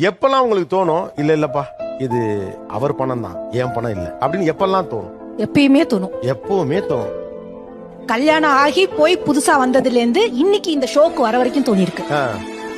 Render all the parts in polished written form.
எப்பெல்லாம் உங்களுக்கு தோணும் இல்ல இல்லப்பா இது அவர் பணம் தான் என் பணம் இல்ல அப்படின்னு எப்பெல்லாம் தோணும்? எப்பயுமே தோணும். எப்பவுமே தோணும். கல்யாணம் ஆகி போய் புதுசா வந்ததுல இருந்து இன்னைக்கு இந்த ஷோக்கு வர வரைக்கும் தோணி இருக்கு.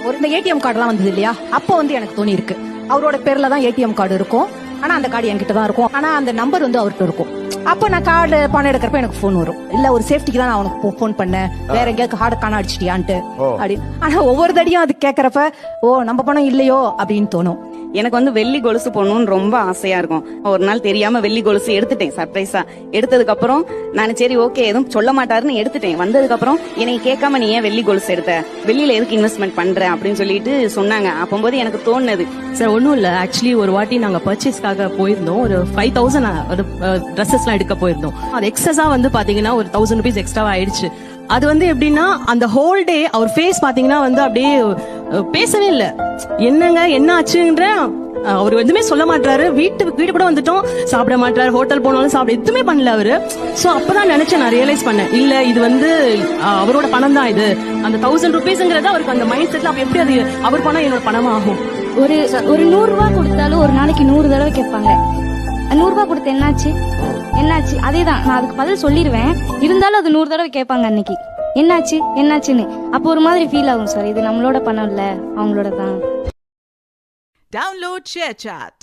ஒரு இந்த ஏடிஎம் கார்டு எல்லாம் வந்தது இல்லையா, அப்போ எனக்கு தோணி இருக்கு. அவரோட பேர்ல தான் ஏடிஎம் கார்டு இருக்கும், ஆனா அந்த கார்டு என்கிட்ட தான் இருக்கும், ஆனா அந்த நம்பர் அவர்கிட்ட இருக்கும். அப்ப நான் கார்டு பணம் எடுக்கிறப்ப எனக்கு போன் வரும், இல்ல ஒரு சேஃப்டிக்கு தான் நான் அவனுக்கு போன் பண்ணேன், வேற எங்கேயாவது கார்டு காண அடிச்சிட்டியான்ட்டு அப்படின்னு. ஆனா ஒவ்வொரு தடியும் அது கேக்குறப்ப ஓ நம்ம பணம் இல்லையோ அப்படின்னு தோணும். எனக்கு வெள்ளி கொலுசு போடணும்னு ரொம்ப ஆசையா இருக்கும். ஒரு நாள் தெரியாம வெள்ளி கொலுசு எடுத்துட்டேன் சர்ப்ரைஸா. எடுத்ததுக்கு அப்புறம் நான் சரி ஓகே எதுவும் சொல்ல மாட்டாருன்னு எடுத்துட்டேன். வந்ததுக்கு அப்புறம் என்னை கேட்காம நீ ஏன் வெள்ளி கொலுசு எடுத்த, வெள்ளியில எதுக்கு இன்வெஸ்ட்மெண்ட் பண்ற அப்படின்னு சொல்லிட்டு சொன்னாங்க. அப்போது எனக்கு தோணுது சார் ஒன்னும் இல்ல. ஆக்சுவலி ஒரு வாட்டி நாங்க பர்ச்சேஸ்க்காக போயிருந்தோம், ஒரு 5000 ஒரு ட்ரெஸ்ஸஸ் எல்லாம் எடுக்க போயிருந்தோம். அது எக்ஸஸா பாத்தீங்கன்னா ஒரு 1000 rupees எக்ஸ்ட்ரா ஆயிடுச்சு. அது எப்படின்னா அந்த ஹோல் டே அவர் ஃபேஸ் பாத்தீங்கன்னா அப்படியே பேசவே இல்ல. என்னங்க என்ன ஆச்சுன்ற அவர் எதுவுமே சொல்ல மாட்டாரு. வீட்டு கூட வந்துட்டோம், சாப்பிட மாட்டாரு, ஹோட்டல் போனாலும் சாப்பிட எதுவுமே பண்ணல அவரு. சோ அப்பதான் நினைச்சேன், நான் ரியலைஸ் பண்ணேன், இல்ல இது அவரோட பணம் தான். இது அந்த 1000 rupeesங்கிறது அவருக்கு அந்த மைண்ட் செட்ல அப்ப எப்படி அது அவர் பணம் என்னோட பணமா ஆகும்? ஒரு 100 ரூபாய் கொடுத்தாலும் ஒரு நாளைக்கு 100 தடவை கேட்பாங்க. 100 ரூபாய் கொடுத்த என்னாச்சு என்னாச்சு, அதேதான் நான் அதுக்கு பதில் சொல்லிடுவேன். இருந்தாலும் அது 100 தடவை கேட்பாங்க அன்னைக்கு, என்னாச்சு என்னாச்சுன்னு. அப்போ ஒரு மாதிரி ஃபீல் ஆகும் சார், இது நம்மளோட பணம் இல்ல அவங்களோட தான். Download ShareChat.